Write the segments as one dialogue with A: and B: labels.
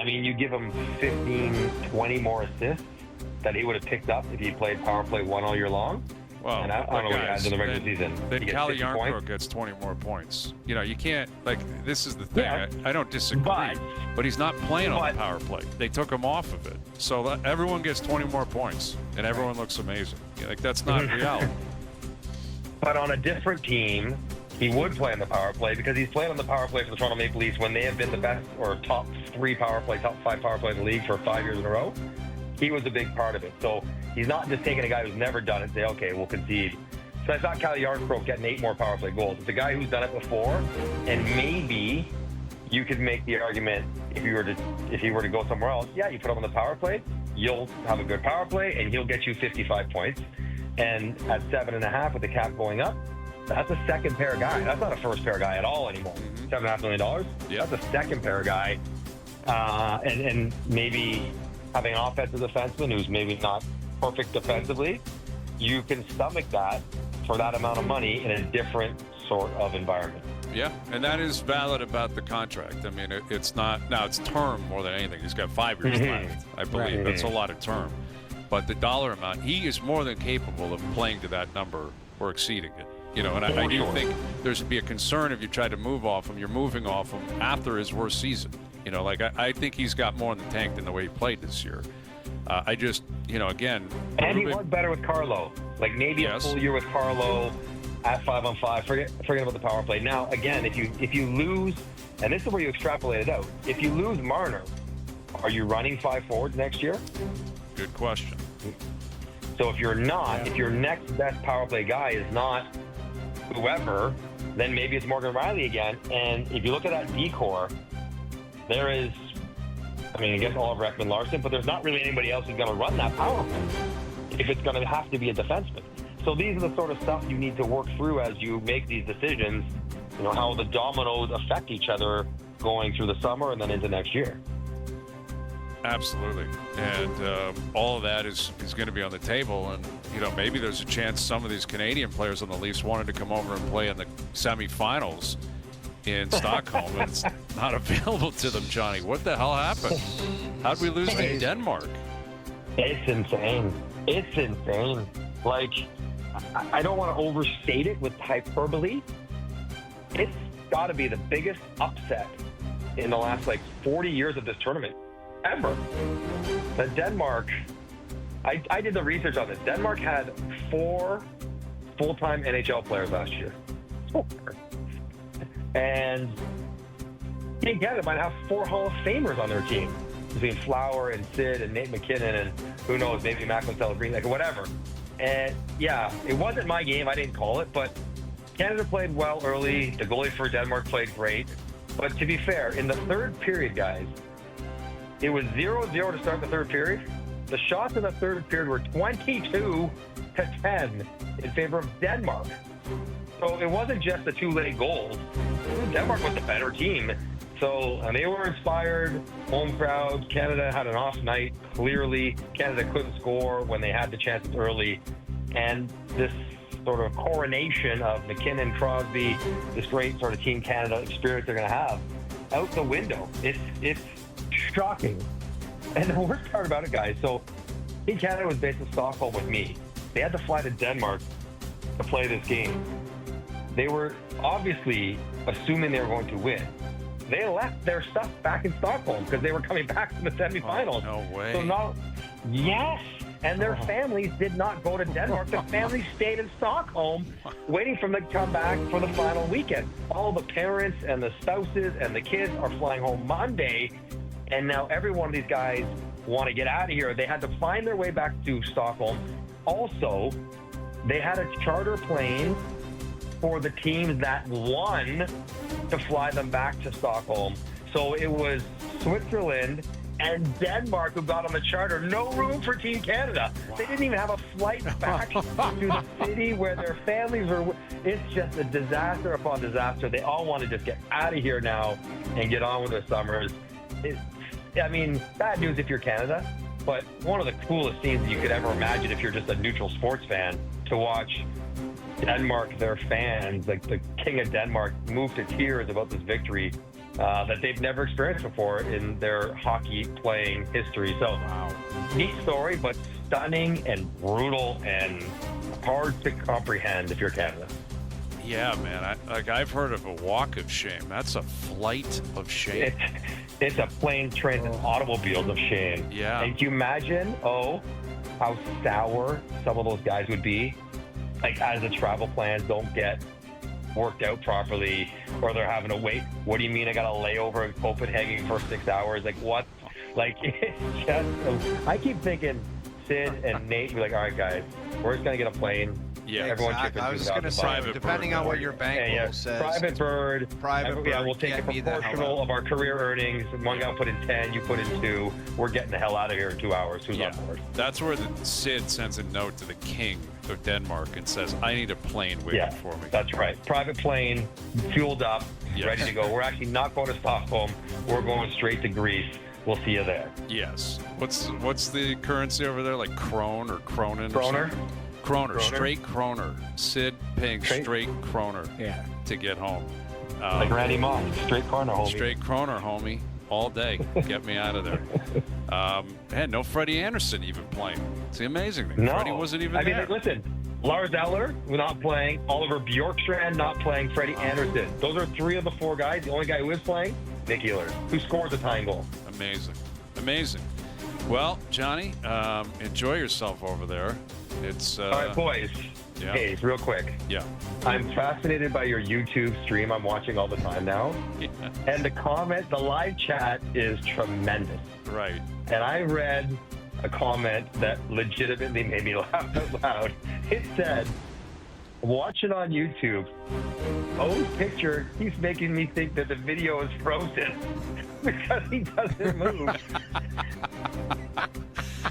A: mean, you give him 15, 20 more assists that he would have picked up if he played power play 1 all year long.
B: Well,
A: and I don't know what he had in the regular season.
B: Then Calle Yarncroke gets 20 more points. You know, you can't, like, this is the thing. Yeah, I don't disagree, but he's not playing on the power play. They took him off of it. So everyone gets 20 more points, and everyone looks amazing. Like, that's not reality.
A: But on a different team, he would play on the power play because he's played on the power play for the Toronto Maple Leafs when they have been the best or top 5 power play in the league for 5 years in a row. He was a big part of it. So he's not just taking a guy who's never done it and say, okay, we'll concede. So I thought Calle Yarncroke getting 8 more power play goals. It's a guy who's done it before, and maybe you could make the argument if he were to go somewhere else, yeah, you put him on the power play, you'll have a good power play, and he'll get you 55 points. And at 7.5 with the cap going up, that's a second pair guy. That's not a first pair guy at all anymore. $7.5 million. Yep. That's a second pair guy, and maybe having an offensive defenseman who's maybe not perfect defensively, you can stomach that for that amount of money in a different sort of environment.
B: Yeah, and that is valid about the contract. I mean, it's not, now it's term more than anything. He's got 5 years left, I believe. That's a lot of term. But the dollar amount, he is more than capable of playing to that number or exceeding it. You know, and I do think there's be a concern if you try to move off him. You're moving off him after his worst season. You know, like I think he's got more in the tank than the way he played this year. I just, you know, again.
A: And he was better with Carlo. Like maybe a full year with Carlo at 5-on-5. Forget about the power play. Now, again, if you lose, and this is where you extrapolate it out. If you lose Marner, are you running 5 forwards next year?
B: Good question.
A: So if you're not, if your next best power play guy is not whoever, then maybe it's Morgan Riley again. And if you look at that decor, there is, I mean, I guess Oliver Ekman-Larsson, but there's not really anybody else who's going to run that power play if it's going to have to be a defenseman. So these are the sort of stuff you need to work through as you make these decisions, you know, how the dominoes affect each other going through the summer and then into next year.
B: Absolutely. And all of that is going to be on the table. And, you know, maybe there's a chance some of these Canadian players on the Leafs wanted to come over and play in the semifinals in Stockholm, and it's not available to them, Johnny. What the hell happened? How'd we lose to Denmark?
A: It's insane. It's insane. Like, I don't want to overstate it with hyperbole. It's got to be the biggest upset in the last, 40 years of this tournament. Ever. The Denmark, I did the research on this. Denmark had 4 full-time NHL players last year. 4. And Team Canada might have 4 Hall of Famers on their team. Between Flower and Sid and Nate McKinnon and who knows, maybe Mac-Marcel Green, whatever. And yeah, it wasn't my game. I didn't call it, but Canada played well early. The goalie for Denmark played great. But to be fair, in the third period, guys, it was 0-0 to start the third period. The shots in the third period were 22-10 in favor of Denmark. So it wasn't just the 2 late goals. Denmark was the better team. So, and they were inspired, home crowd. Canada had an off night, clearly. Canada couldn't score when they had the chances early. And this sort of coronation of McKinnon, Crosby, this great sort of Team Canada experience they're going to have, out the window. It's shocking. And the worst part about it, guys, so Team Canada was based in Stockholm with me. They had to fly to Denmark to play this game. They were obviously assuming they were going to win. They left their stuff back in Stockholm because they were coming back from the semifinals.
B: Oh, no way.
A: So yes. And their families did not go to Denmark. The families stayed in Stockholm waiting for them to come back for the final weekend. All the parents and the spouses and the kids are flying home Monday. And now every one of these guys want to get out of here. They had to find their way back to Stockholm. Also, they had a charter plane for the teams that won to fly them back to Stockholm. So it was Switzerland and Denmark who got on the charter. No room for Team Canada. They didn't even have a flight back to the city where their families were. It's just a disaster upon disaster. They all want to just get out of here now and get on with their summers. I mean, bad news if you're Canada, but one of the coolest scenes you could ever imagine if you're just a neutral sports fan, to watch Denmark, their fans, like the King of Denmark, move to tears about this victory that they've never experienced before in their hockey playing history. So, neat story, but stunning and brutal and hard to comprehend if you're Canada.
B: Yeah, man. I've heard of a walk of shame. That's a flight of shame.
A: It's a plane, train, and automobiles of shame.
B: Yeah.
A: And can you imagine, how sour some of those guys would be? Like, as the travel plans don't get worked out properly, or they're having to wait. What do you mean I got a layover in Copenhagen for 6 hours? Like, what? Like, it's just, I keep thinking Sid and Nate be like, all right, guys, we're just going to get a plane.
B: Yeah,
A: everyone
C: exactly. I was just going to say, depending on what your bankroll says.
A: Private bird.
C: Yeah,
A: we'll take a proportional of our career earnings. One guy will put in 10, you put in 2. We're getting the hell out of here in 2 hours. Who's on board?
B: That's where the Sid sends a note to the king of Denmark and says, I need a plane waiting for me.
A: That's right. Private plane, fueled up, ready to go. We're actually not going to Stockholm. We're going straight to Greece. We'll see you there.
B: Yes. What's the currency over there? Like krone or kronen?
A: Kroner.
B: Kroner, straight kroner. Sid paying straight kroner to get home.
A: Like Randy Moss, straight kroner, homie.
B: Straight kroner, homie. All day. Get me out of there. And no Freddie Anderson even playing. It's the amazing thing.
A: No.
B: Freddie wasn't even there.
A: Like, listen, Lars Eller not playing. Oliver Bjorkstrand not playing. Freddie Anderson. Those are 3 of the 4 guys. The only guy who is playing, Nick Ehlers, who scores a tying goal.
B: Amazing. Well, Johnny, enjoy yourself over there. It's
A: all right, boys.
B: Yeah.
A: Hey, real quick.
B: Yeah.
A: I'm fascinated by your YouTube stream. I'm watching all the time now.
B: Yeah.
A: And the live chat is tremendous.
B: Right.
A: And I read a comment that legitimately made me laugh out loud. It said, watch it on YouTube. O's picture keeps making me think that the video is frozen because he doesn't move.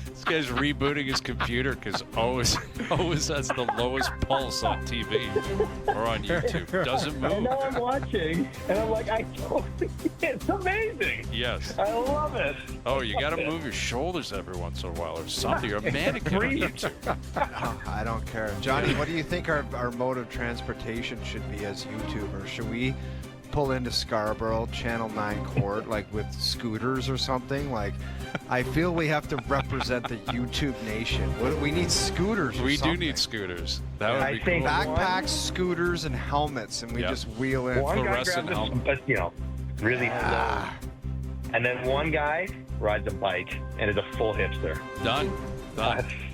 B: This guy's rebooting his computer because always has the lowest pulse on TV or on YouTube. Doesn't move.
A: And now I'm watching, and I'm like, I totally it's amazing.
B: Yes.
A: I love it.
B: Oh, you got to move your shoulders every once in a while or something. You're a mannequin on YouTube.
C: I don't care. Johnny, what do you think our mode of transportation should be as YouTubers? Should we pull into Scarborough, Channel 9 Court, like with scooters or something? Like, I feel we have to represent the YouTube nation. We need scooters.
B: We do need scooters. That would be cool.
C: Backpacks, scooters, and helmets, and we just wheel in.
A: One guy grabs really slow. And then one guy rides a bike and is a full hipster.
B: Done.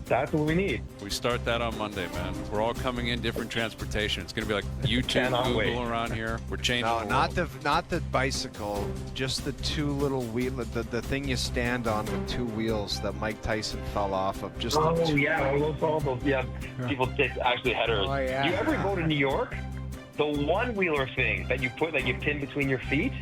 A: That's what we need.
B: We start that on Monday, man. We're all coming in different transportation. It's going to be like YouTube, Google around here. We're changing the world.
C: not the bicycle, just the 2 little wheel, the thing you stand on with 2 wheels that Mike Tyson fell off of. Just
A: all those people take actually headers.
C: Oh, yeah.
A: You ever go to New York? The one-wheeler thing that you put, like you pin between your feet,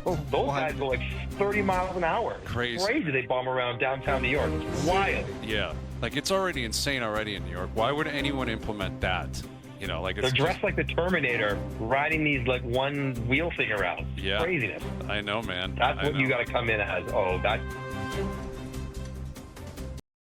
A: those guys go like 30 miles an hour.
B: Crazy.
A: They bomb around downtown New York. It's wild.
B: Yeah. Like, it's already insane already in New York. Why would anyone implement that? You know, like, it's
A: they're dressed like the Terminator, riding these like one wheel thing around.
B: Yeah.
A: Craziness.
B: I know, man.
A: That's what you got to come in as. Oh, that